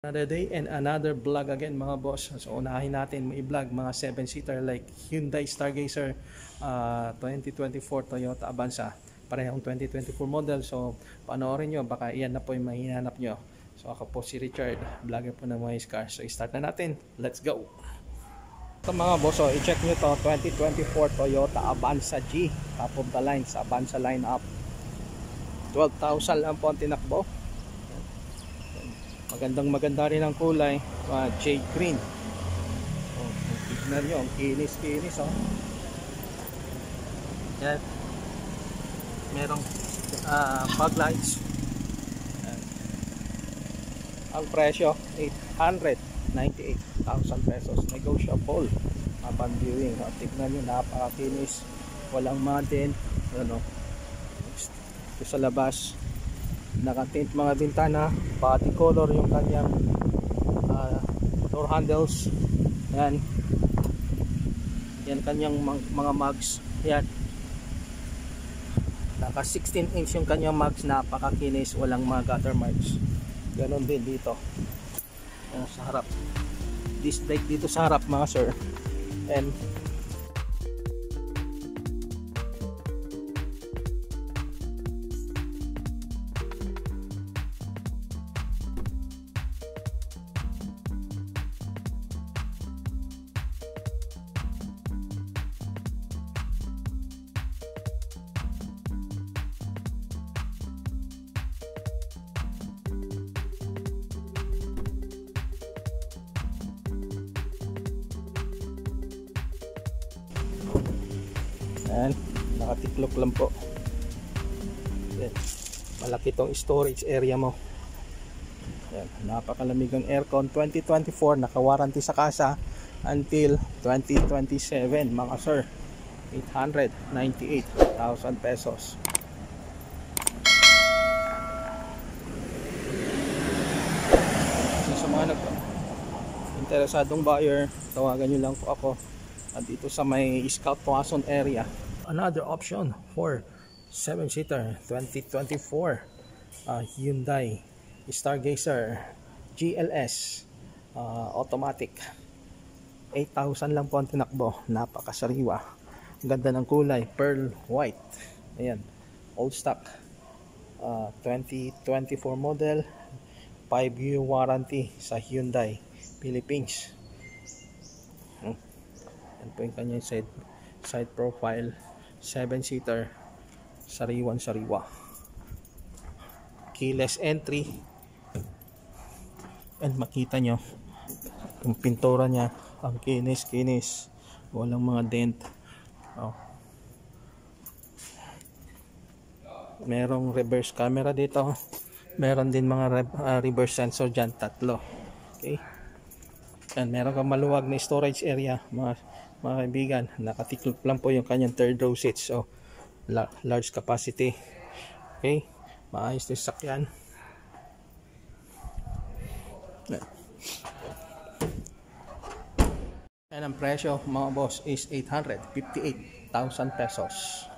Another day and another vlog again mga boss. So unahin natin may vlog mga 7-seater like Hyundai Stargazer 2024 Toyota Avanza. Parehong 2024 model. So panoorin nyo, baka iyan na po yung mahihanap nyo. So ako po si Richard, vlogger po ng mga cars. So start na natin. Let's go! Ito mga boss, so i-check nyo to 2024 Toyota Avanza G. Top of the line sa Avanza lineup. 12,000 lang po ang tinakbo. Maganda rin ang kulay, jade green. Oh, tignan nyo, ang kinis oh. Yan. Merong fog lights. Yan. Ang presyo 898,000 pesos, negotiable upon viewing. Tignan nyo, napakakinis, walang matin. Ano, ito sa labas, nakatint mga bintana, body color yung kanyang door handles. Yan kanyang mga mugs. Yan, naka 16 inch yung kanyang mugs, napakakinis, walang mga gutter marks. Ganon din dito. Yan, sa harap, disc brake dito sa harap mga sir. And yan, nakatiklop lang po. Yan, malaki tong storage area mo. Yan, napakalamig ang aircon. 2024, naka-warranty sa kasa until 2027 mga sir. 898,000 pesos. Sa mga interesadong buyer, tawagan nyo lang po ako dito sa may Scout Tuason area. Another option for 7-seater 2024 Hyundai Stargazer GLS automatic. 8,000 lang po ang tinakbo, napakasariwa. Ganda ng kulay, pearl white. Ayan, old stock, 2024 model, 5-year warranty sa Hyundai Philippines. Yan po yung kanyang side profile, 7-seater, sariwan-sariwa, keyless entry. And makita nyo yung pintura nya, ang kinis, walang mga dent. Oh. Merong reverse camera dito, meron din mga reverse sensor dyan, tatlo. Okay, and meron kang maluwag na storage area mga kaibigan. Nakatiklop lang po yung kanyang third row seats, so large capacity. Okay, maayos na sasakyan. And ang presyo mga boss is 858,000 pesos.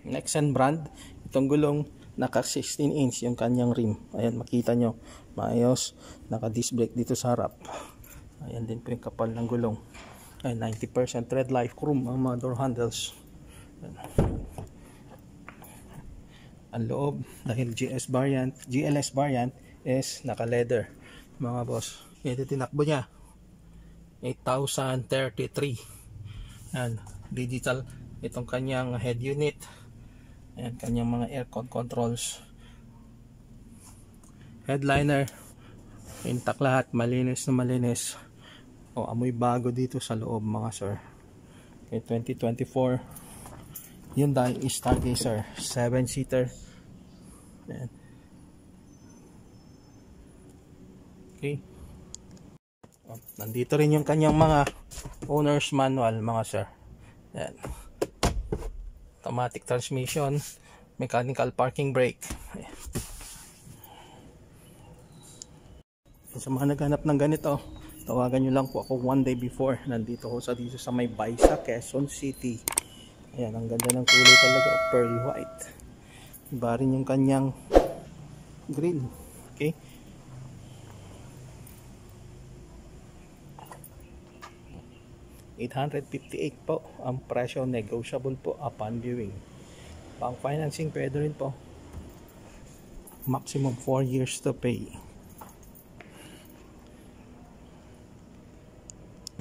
Nexen brand, itong gulong naka 16 inch yung kanyang rim. Ayan, makita nyo, maayos, naka disc brake dito sa harap. Ayan din po yung kapal ng gulong. Ayan, 90% tread life chrome ang mga door handles. Ayan. Ang loob, dahil GLS variant is naka leather mga boss. Ito tinakbo nya 8,033. Ayan, digital itong kanyang head unit. Ayan, kanyang mga aircon controls, headliner intact lahat, malinis na malinis. Amoy bago dito sa loob mga sir. Okay, 2024 Hyundai Stargazer 7-seater. Ayan. Okay, nandito rin yung kanyang mga owner's manual mga sir. Ayan, automatic transmission, mechanical parking brake. Ayan. Sa mga naghanap ng ganito, tawagan nyo lang po ako one day before. Nandito ko dito sa may Baisa, Quezon City. Ayan, ang ganda ng kulay talaga, pearl white. Iba rin yung kanyang grill. Okay. $858 po ang presyo, negotiable po upon viewing. Pang financing pwede rin po, maximum 4 years to pay.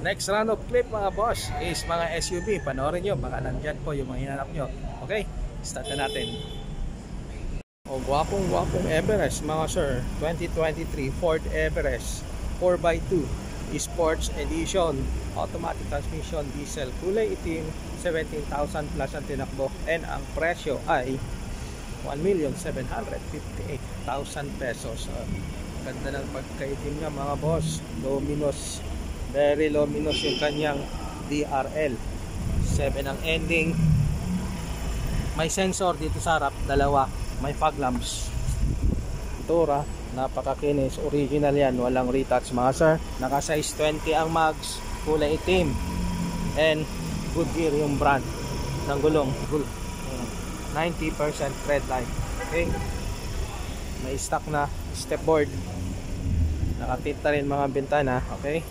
Next round of clip mga boss is mga SUV. Panoorin nyo, baka nandyan po yung mga hinanap nyo. Okay, start na natin. O gwapong Everest mga sir, 2023 Ford Everest 4x2 Sports Edition, automatic transmission, diesel, kulay itim, 17,000 plus ang tinakbo, and ang presyo ay 1,758,000 pesos. Ganda ng pagkaitim niya mga boss, luminous, very luminous yung kanyang DRL 7 ang ending. May sensor dito sa harap, dalawa, may fog lamps. Tura, napakakinis, original yan, walang retouch mga sir. Naka size 20 ang mags, kulay itim, and Goodyear yung brand ng gulong, 90% red line. Okay, may stock na step board, nakatint na rin mga bintana. Okay,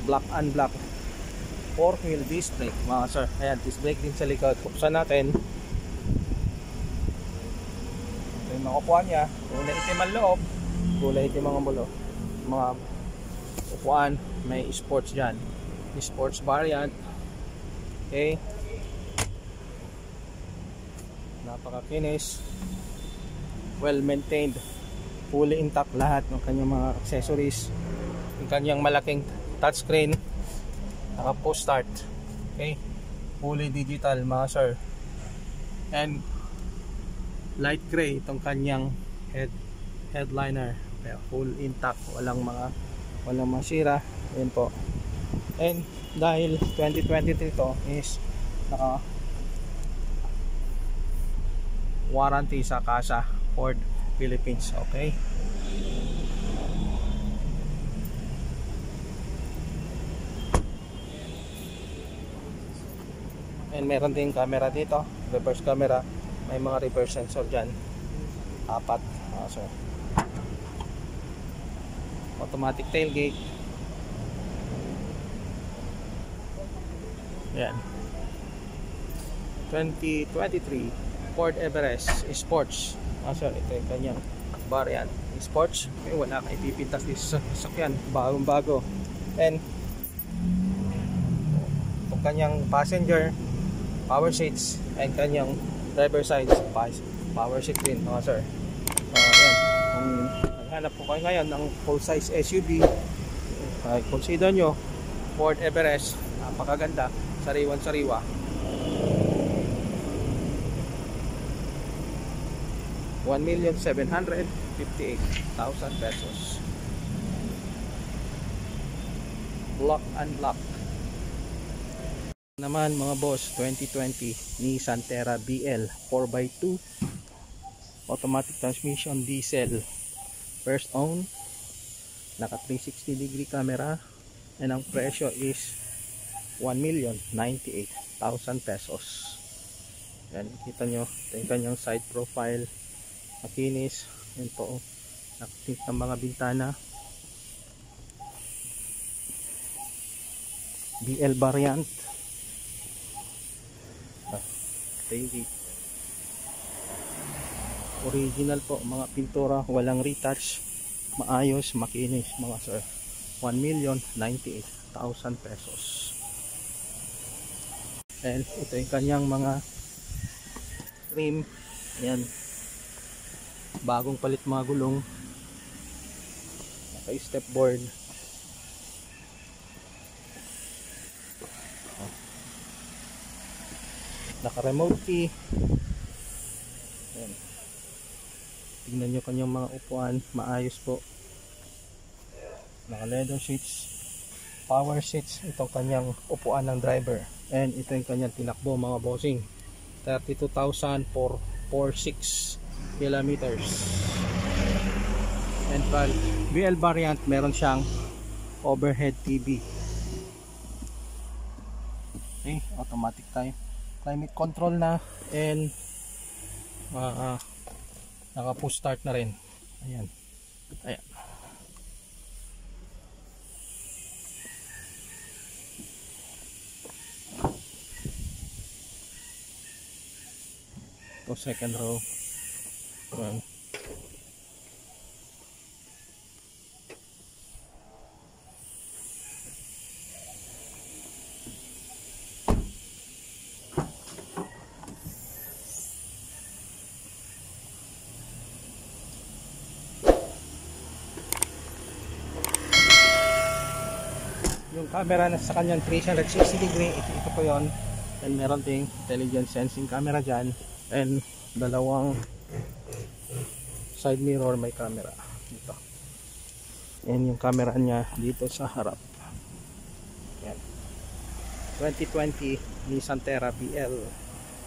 black and black, 4-wheel disc brake mga sir. Ayan, disc brake din sa likod. Buksan natin, ito yung makukuha niya, kulay itim ang loob, kulay itim mga mulo, mga upuan, may sports dyan, sports variant. Okay, napakakinis, well maintained, fully intact lahat ng kanyang mga accessories, yung kanyang malaking touchscreen, naka push start. Okay, fully digital mga sir, and light gray itong kanyang headliner, full intact, walang masira. Ayan po. And dahil 2023 to is naka warranty sa Casa Ford Philippines. Okay, and meron din camera dito, reverse camera, may mga reverse sensor dyan, 4. So automatic tailgate. Yan, 2023 Ford Everest Sports. So ito yung kanyang variant, Sports. Okay, wala kang ipipintas dito sa sasakyan, bagong bago. And itong kanyang passenger power seats, and kanyang driver side power seat din mga sir. Ayan, kung naghanap po kayo ngayon ng full size SUV, consider nyo Ford Everest. Napakaganda, sariwan-sariwa. 1,758,000 pesos. Block and block naman mga boss, 2020 Nissan Terra BL 4x2 automatic transmission, diesel, first own, naka 360 degree camera, and ang presyo is 1,098,000 pesos. Yan, kita nyo, ito yung kanyang side profile, makinis. Yan po, nakatint ng mga bintana, BL variant. Tailgate original po, mga pintura, walang retouch, maayos, makinis mga sir. 1,098,000 pesos. And ito yung kanyang mga trim. Ayan, bagong palit mga gulong, naka step board, naka remote key. Ayan, tignan nyo kanyang mga upuan, maayos po, naka leather seats, power seats, itong kanyang upuan ng driver. And ito yung kanyang tinakbo mga bossing, 32,446 kilometers. And pag BL variant, meron siyang overhead TV. Okay, automatic climate control na, and naka push start na rin. Ayan. Ayan. Ito second row. Ayan. Yung camera na sa kanyang 360 degree, ito po yon. And meron ding intelligent sensing camera dyan, and dalawang side mirror may camera dito. And yung camera niya dito sa harap. Yan. 2020 Nissan Terra PL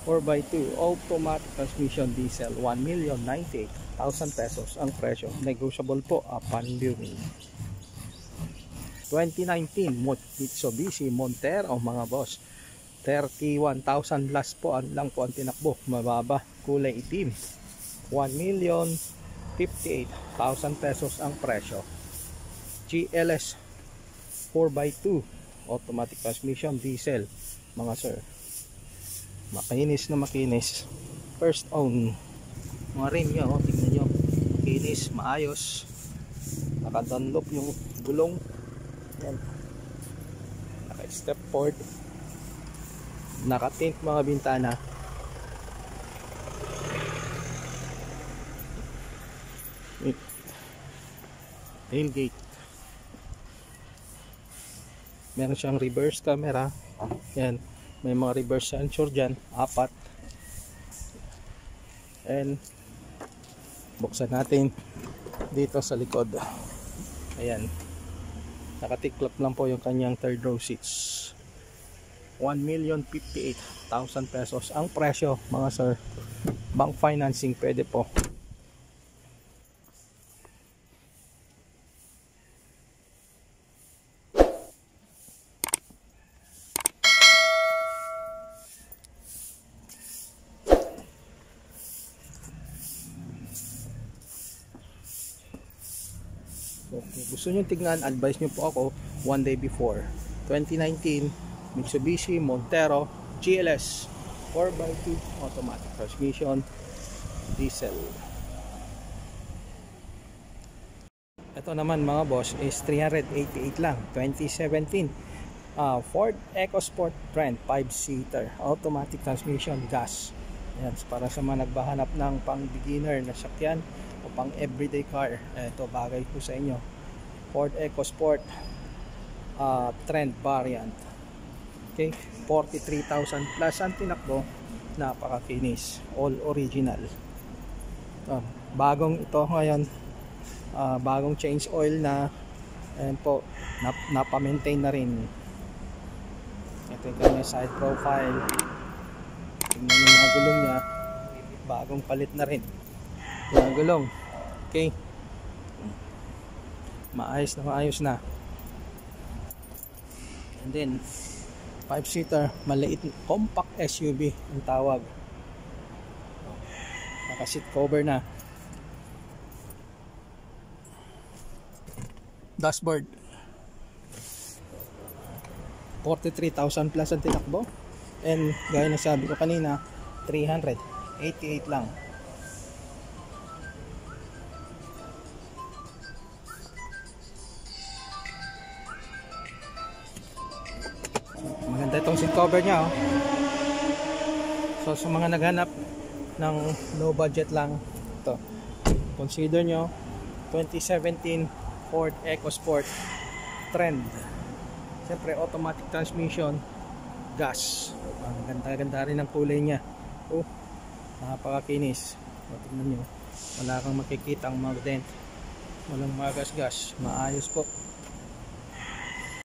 4x2 automatic transmission diesel, 1,098,000 pesos ang presyo, negotiable po upon viewing. 2019 Mitsubishi Montero mga boss, 31,000 plus po lang po ang tinakbo, mababa, kulay itim, 1,058,000 pesos ang presyo. GLS 4x2 automatic transmission diesel mga sir, makinis na makinis, first own. Mga rim nyo, tingnan nyo, makinis, maayos, naka-dunlop yung gulong. Yan. Naka-step board, naka-tint mga bintana, tailgate, meron siyang reverse camera. Yan, may mga reverse sensor dyan, 4. And buksan natin dito sa likod. Ayan, nakatiklop lang po yung kanyang third row seats. 1,058,000 pesos ang presyo mga sir. Bank financing pwede po. Okay, gusto nyo tignan, advise nyo po ako one day before. 2019 Mitsubishi Montero GLS 4x2 automatic transmission diesel. Ito naman mga boss is 388 lang, 2017 Ford EcoSport Trend 5-seater automatic transmission gas. Ayan, para sa mga nagbahanap ng pang beginner na sakyan o pang everyday car, ito bagay po sa inyo. Ford EcoSport Trend variant. Okay, 43,000 plus ang tinakbo, napaka-finish, all original. Bagong ito ngayon, bagong change oil na, ayan po, napa-maintain na rin. Ito yung kanyang side profile, tingnan yung mga gulong niya, bagong palit na rin yung gulong. Okay, maayos na. And then 5-seater, maliit, compact SUV ang tawag. Naka-seat cover na. Dashboard, 43,000 plus ang tinakbo. And gaya na sabi ko kanina, 388 lang. Maganda itong seat cover nya, oh. So sa mga naghanap ng low budget lang, ito, consider nyo 2017 Ford EcoSport Trend. Siyempre automatic transmission, gas. Ang ganda rin ang kulay nya. Oh, napakakinis. Tingnan nyo, wala kang makikita ang mga dent, walang magas-gas, maayos po.